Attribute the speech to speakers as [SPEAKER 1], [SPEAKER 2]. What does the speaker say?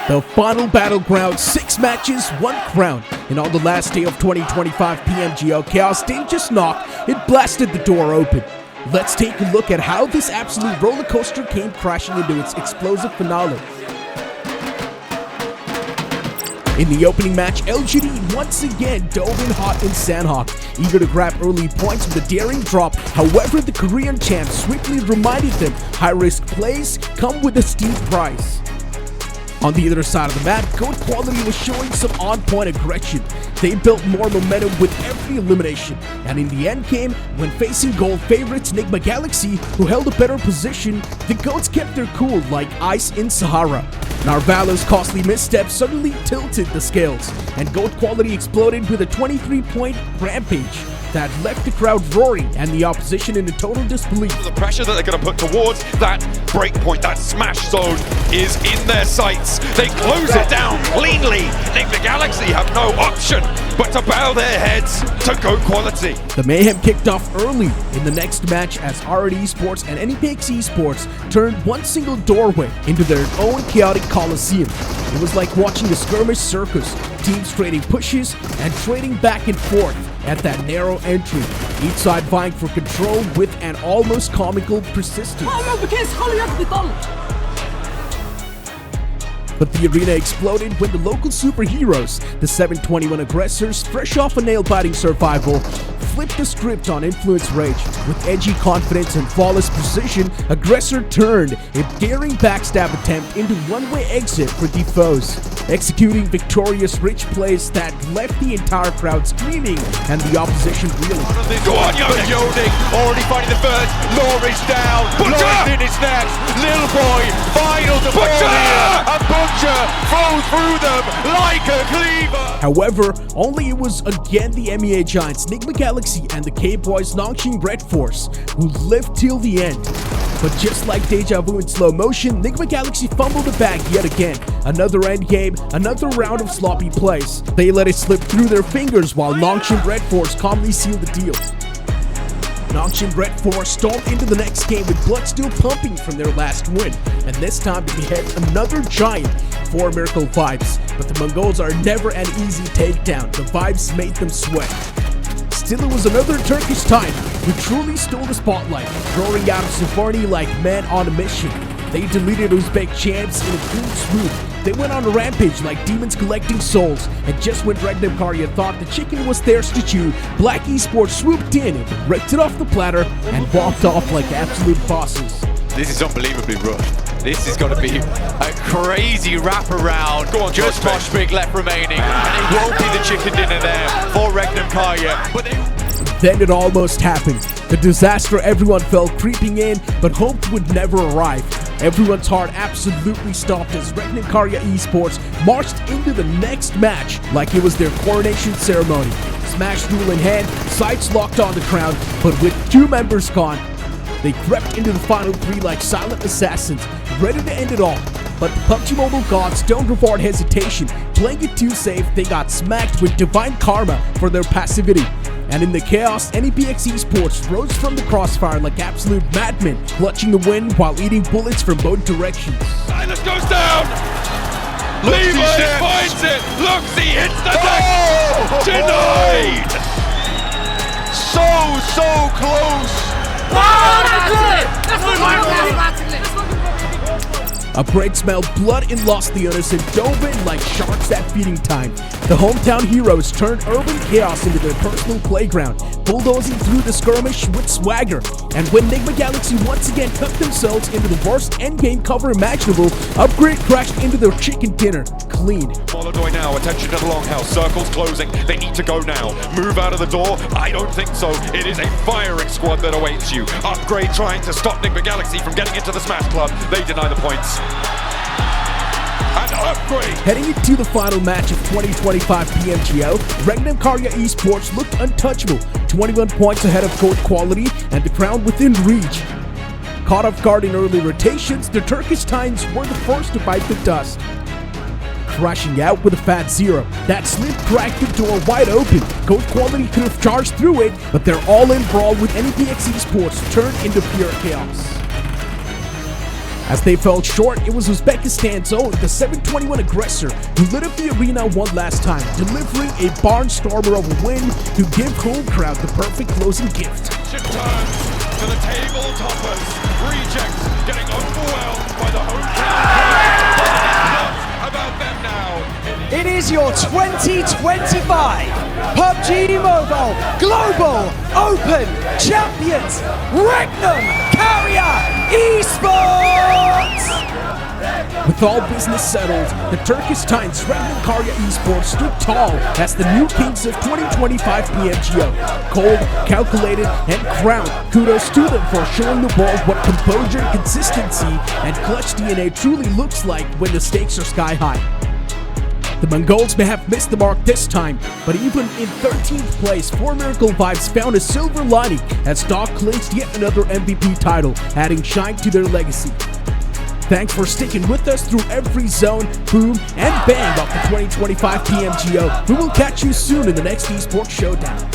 [SPEAKER 1] The final battleground, 6 matches, 1 crown. And on the last day of 2025 PMGO Chaos didn't just knock, it blasted the door open. Let's take a look at how this absolute roller coaster came crashing into its explosive finale. In the opening match, LGD once again dove in hot in Sandhawk, eager to grab early points with a daring drop. However, the Korean champ swiftly reminded them high-risk plays come with a steep price. On the other side of the map, GOAT Quality was showing some on-point aggression. They built more momentum with every elimination, and in the end game, when facing gold favorites Nigma Galaxy, who held a better position, the GOATs kept their cool like ice in Sahara. Narvalo's costly misstep suddenly tilted the scales, and GOAT Quality exploded with a 23-point rampage that left the crowd roaring and the opposition in a total disbelief.
[SPEAKER 2] The pressure that they're going to put towards that breakpoint, that smash zone, is in their sights. They close it down cleanly. Nigma Galaxy have no option but to bow their heads to GOAT Quality.
[SPEAKER 1] The mayhem kicked off early in the next match as RD Esports and NEPX Esports turned one single doorway into their own chaotic coliseum. It was like watching a skirmish circus, teams trading pushes and trading back and forth at that narrow entry, each side vying for control with an almost comical persistence. But the arena exploded when the local superheroes, the 721 aggressors, fresh off a nail-biting survival, flipped the script on Influence Rage. With edgy confidence and flawless precision, Aggressor turned a daring backstab attempt into one-way exit for the foes, executing victorious rich plays that left the entire crowd screaming and the opposition reeling.
[SPEAKER 2] Go on, Yoning! Already finding the first. Laurie's down. Laurie's in his next. Little boy, final to here. And Butcher throws through them like a cleaver.
[SPEAKER 1] However, only it was again the MEA Giants, Nigma Galaxy, and the K-Boys Nongshim Red Force who lived till the end. But just like Deja Vu in slow motion, Nigma Galaxy fumbled the bag yet again. Another end game, another round of sloppy plays. They let it slip through their fingers while Nongshim Red Force calmly sealed the deal. Nongshim Red Force stormed into the next game with blood still pumping from their last win, and this time to behead another giant for Miracle Vibes. But the Mongols are never an easy takedown. The vibes made them sweat. Still, it was another Turkish time who truly stole the spotlight, roaring out of Symphony like men on a mission. They deleted Uzbek champs in a cool swoop. They went on a rampage like demons collecting souls, and just when Regnum Carya thought the chicken was theirs to chew, Black Esports swooped in, raked it off the platter, and walked off like absolute bosses.
[SPEAKER 2] This is unbelievably rough. This is going to be a crazy wraparound. Go on, just Mosh Big left remaining, and it won't be the chicken dinner there for Regnum Carya. But
[SPEAKER 1] then it almost happened. The disaster everyone felt creeping in, but hoped would never arrive. Everyone's heart absolutely stopped as Regnum Carya Esports marched into the next match like it was their coronation ceremony. Smash rule in hand, sights locked on the crowd, but with 2 members gone, they crept into the final 3 like silent assassins, ready to end it all. But the PUBG Mobile gods don't reward hesitation. Playing it too safe, they got smacked with divine karma for their passivity. And in the chaos, NEPX Esports rose from the crossfire like absolute madmen, clutching the win while eating bullets from both directions.
[SPEAKER 2] Silas goes down! Levi finds it! Luxy hits the deck! Denied! So close!
[SPEAKER 1] A braid smelled blood and lost the innocent, dove in like sharks at feeding time. The hometown heroes turned urban chaos into their personal playground, bulldozing through the skirmish with swagger. And when Nigma Galaxy once again took themselves into the worst endgame cover imaginable, Upgrade crashed into their chicken dinner, clean.
[SPEAKER 2] Molodoy now, attention to the longhouse, circle's closing, they need to go now. Move out of the door? I don't think so. It is a firing squad that awaits you. Upgrade trying to stop Nigma Galaxy from getting into the Smash Club. They deny the points. And Upgrade!
[SPEAKER 1] Heading into the final match of 2025 PMGO, Regnum Carya Esports looked untouchable, 21 points ahead of GOAT Quality and the crown within reach. Caught off guard in early rotations, the Turkish Titans were the first to bite the dust, crashing out with a fat 0. That slip cracked the door wide open. GOAT Quality could have charged through it, but their all-in brawl with NEPX Esports turned into pure chaos. As they fell short, it was Uzbekistan's own, the 721 aggressor, who lit up the arena one last time, delivering a barnstormer of a win to give home crowd the perfect closing gift.
[SPEAKER 2] Turns to the table toppers. Rejects getting overwhelmed by the home crowd. About them now.
[SPEAKER 3] It is your 2025 PUBG Mobile Global Open Champions, Regnum Carya Esports!
[SPEAKER 1] With all business settled, the Turkish Titans Regnum Carya Esports stood tall as the new kings of 2025 PMGO. Cold, calculated, and crowned. Kudos to them for showing the world what composure, consistency, and clutch DNA truly looks like when the stakes are sky high. The Mongols may have missed the mark this time, but even in 13th place, 4 Miracle Vibes found a silver lining as Dog clinched yet another MVP title, adding shine to their legacy. Thanks for sticking with us through every zone, boom, and bang of the 2025 PMGO. We will catch you soon in the next Esports Showdown.